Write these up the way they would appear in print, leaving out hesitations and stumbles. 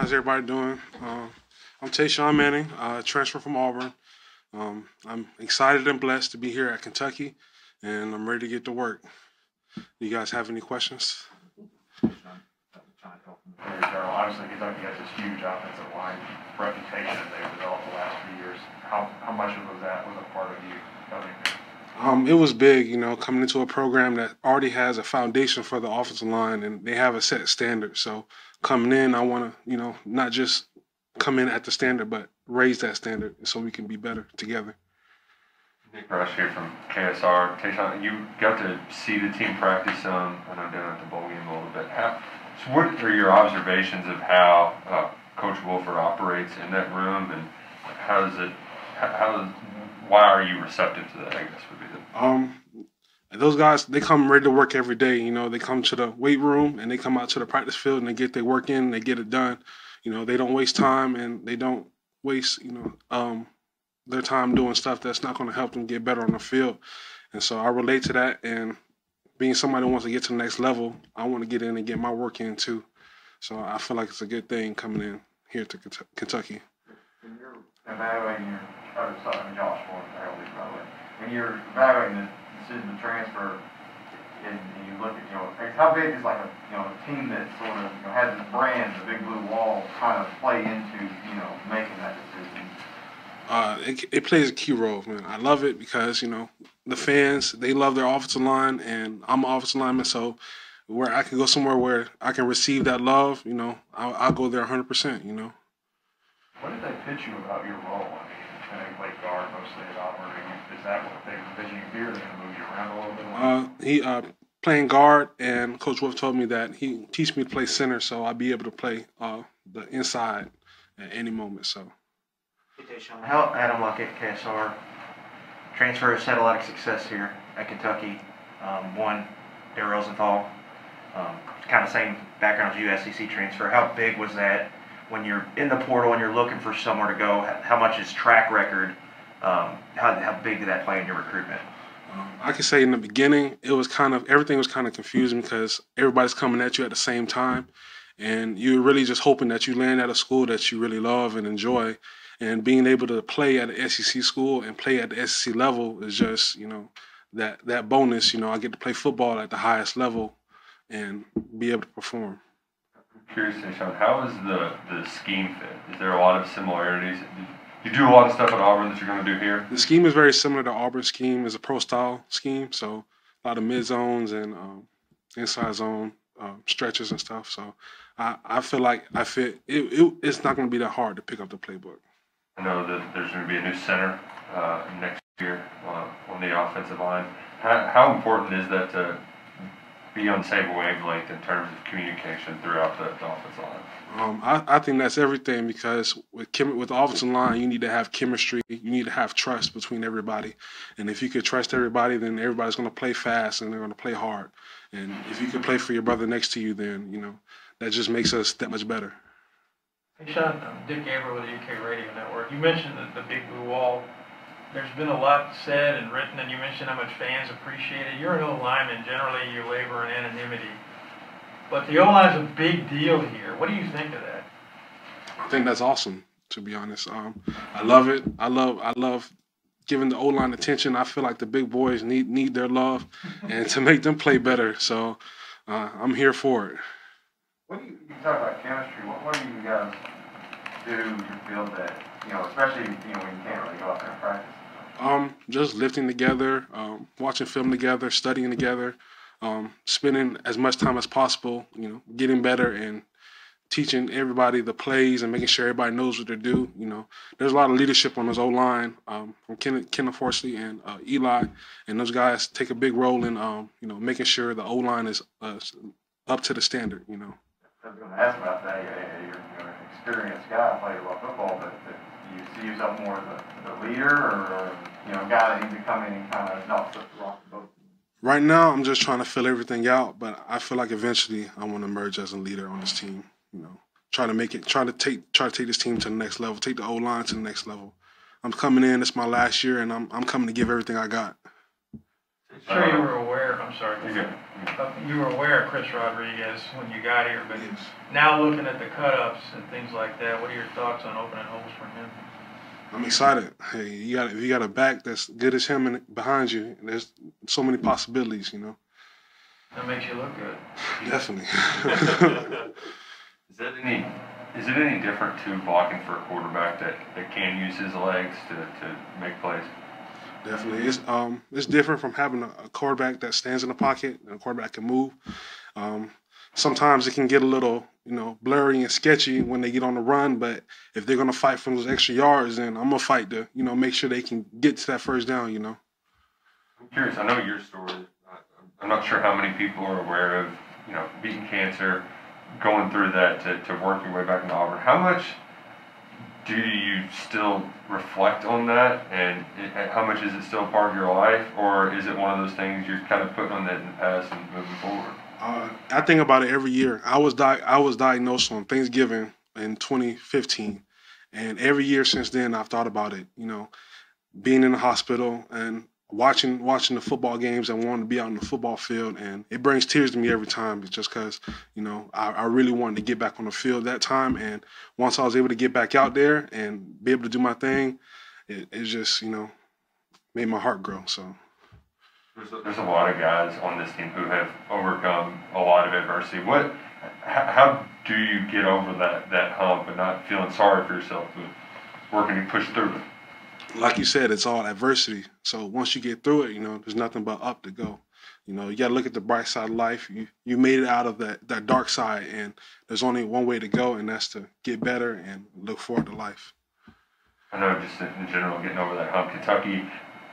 How's everybody doing? I'm Tashawn Manning, transfer from Auburn. I'm excited and blessed to be here at Kentucky, and I'm ready to get to work. Do you guys have any questions? Obviously, Kentucky has this huge offensive line reputation they've developed the last few years. How much of that was a part of you coming here? It was big, coming into a program that already has a foundation for the offensive line, and they have a set standard. So coming in, I want to, not just come in at the standard, but raise that standard so we can be better together. Nick Rush here from KSR. Tashawn, you got to see the team practice I know down at the bowl game a little bit. So what are your observations of how Coach Wolford operates in that room, and why are you receptive to that, I guess would be the... Those guys, they come ready to work every day. They come to the weight room and they come out to the practice field and they get their work in and they get it done. They don't waste time and they don't waste, their time doing stuff that's not going to help them get better on the field. And so I relate to that, and being somebody who wants to get to the next level, I want to get in and get my work in too. So I feel like it's a good thing coming in here to Kentucky. When you're evaluating Josh Moore, when you're evaluating the decision to transfer, and you look at, how big is like a team that sort of has this brand, the Big Blue Wall, kind of play into making that decision? It plays a key role, man. I love it because the fans, they love their offensive line, and I'm an offensive lineman, so where I can go somewhere where I can receive that love, I'll go there 100%. What did they pitch you about your role? I mean, you played guard mostly at Auburn. Is that what they pitch you here? They're going to move you around a little bit? Playing guard, and Coach Wolf told me that he teach me to play center, so I'll be able to play the inside at any moment. So. Hey, Tashawn, how Adam Luck at KSR transfer has had a lot of success here at Kentucky. One, Darrell Rosenthal, kind of same background as you, SEC transfer. How big was that when you're in the portal and you're looking for somewhere to go? How much is track record? How big did that play in your recruitment? I can say in the beginning, everything was kind of confusing because everybody's coming at you at the same time, and you're really just hoping that you land at a school that you really love and enjoy. And being able to play at an SEC school and play at the SEC level is just, that bonus. I get to play football at the highest level and be able to perform. I'm curious, Tashawn, how is the scheme fit? Is there a lot of similarities? You do a lot of stuff at Auburn that you're going to do here? The scheme is very similar to Auburn's scheme. It's a pro-style scheme, so a lot of mid-zones and inside zone stretches and stuff. So I feel like I fit. It's not going to be that hard to pick up the playbook. I know that there's going to be a new center next year on the offensive line. How important is that to be on the same wavelength in terms of communication throughout the offensive line? I think that's everything, because with the offensive line, you need to have chemistry. You need to have trust between everybody. And if you could trust everybody, then everybody's going to play fast and they're going to play hard. And if you could play for your brother next to you, then, that just makes us that much better. Hey, Sean, Dick Amber with the UK Radio Network. You mentioned the Big Blue Wall. There's been a lot said and written, and you mentioned how much fans appreciate it. You're an O-lineman. Generally, you labor in anonymity. But the O-line's a big deal here. What do you think of that? I think that's awesome, to be honest. I love it. I love giving the O-line attention. I feel like the big boys need their love and to make them play better. So I'm here for it. When you talk about chemistry, what do you guys do you feel that, especially, when you can't really go out there and practice? Just lifting together, watching film together, studying together, spending as much time as possible, getting better and teaching everybody the plays and making sure everybody knows what to do. There's a lot of leadership on this O-line from Kenneth Forsley and Eli, and those guys take a big role in, making sure the O-line is up to the standard, I was going to ask about that. You're an experienced guy, played a lot of football, but do you see yourself more as the leader or a guy that needs to come in and kind of knock the rock the boat? Right now, I'm just trying to fill everything out, but I feel like eventually I want to emerge as a leader on this team. Try to take this team to the next level, take the O-line to the next level. I'm coming in. It's my last year, and I'm coming to give everything I got. Sure, you were aware. I'm sorry. You're good. You were aware of Chris Rodriguez when you got here, but Yes. now looking at the cut-ups and things like that, what are your thoughts on opening holes for him? I'm excited. Hey, if you got a back that's good as him and behind you, there's so many possibilities, you know. That makes you look good. Definitely. Is it any different to blocking for a quarterback that can use his legs to make plays? Definitely. It's different from having a quarterback that stands in the pocket and a quarterback can move. Sometimes it can get a little, blurry and sketchy when they get on the run, but if they're gonna fight for those extra yards, then I'm gonna fight to, make sure they can get to that first down, I'm curious, I know your story. I'm not sure how many people are aware of, beating cancer, going through that to work your way back into Auburn. How much do you still reflect on that, and how much is it still part of your life, or is it one of those things you're kind of putting on that in the past and moving forward? I think about it every year. I was diagnosed on Thanksgiving in 2015, and every year since then I've thought about it. Being in the hospital and watching the football games and wanting to be out in the football field, and it brings tears to me every time. It's just because I really wanted to get back on the field that time, and once I was able to get back out there and be able to do my thing, it just made my heart grow. So. There's a lot of guys on this team who have overcome a lot of adversity. How do you get over that hump and not feeling sorry for yourself, but working to push through it? Like you said, it's all adversity. So once you get through it, there's nothing but up to go. You got to look at the bright side of life. You made it out of that dark side, and there's only one way to go, and that's to get better and look forward to life. I know, just in general, getting over that hump. Kentucky,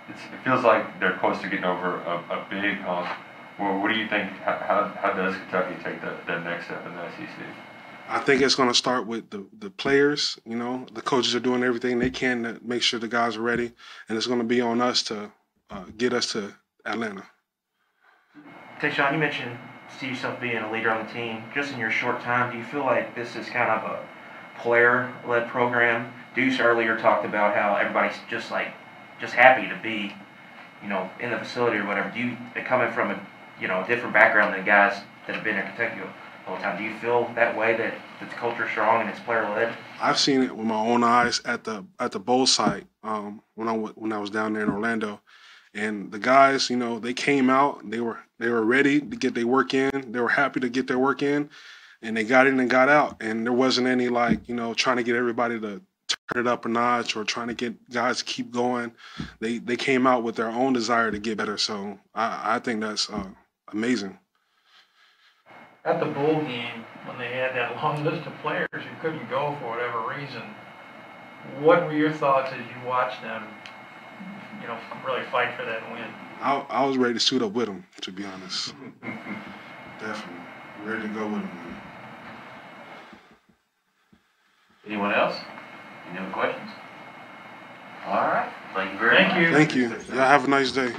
it feels like they're close to getting over a big hump. Well, what do you think? How does Kentucky take that next step in the SEC? I think it's going to start with the players. The coaches are doing everything they can to make sure the guys are ready, and it's going to be on us to get us to Atlanta. Tashawn, you mentioned see yourself being a leader on the team. Just in your short time, do you feel like this is kind of a player-led program? Deuce earlier talked about how everybody's just happy to be, in the facility or whatever. Coming from a different background than guys that have been in Kentucky the whole time, do you feel that way, that the culture's strong and it's player-led? I've seen it with my own eyes at the bowl site when I was down there in Orlando, and the guys, they came out, they were ready to get their work in, they were happy to get their work in, and they got in and got out, and there wasn't any trying to get everybody to turn it up a notch or trying to get guys to keep going. They came out with their own desire to get better, so I think that's amazing. At the bowl game, when they had that long list of players who couldn't go for whatever reason, what were your thoughts as you watched them, really fight for that win? I was ready to suit up with them, to be honest. Definitely. Ready to go with them, man. Anyone else? Any other questions? All right. Thank you very much. Thank you. Thank you. Y'all have a nice day.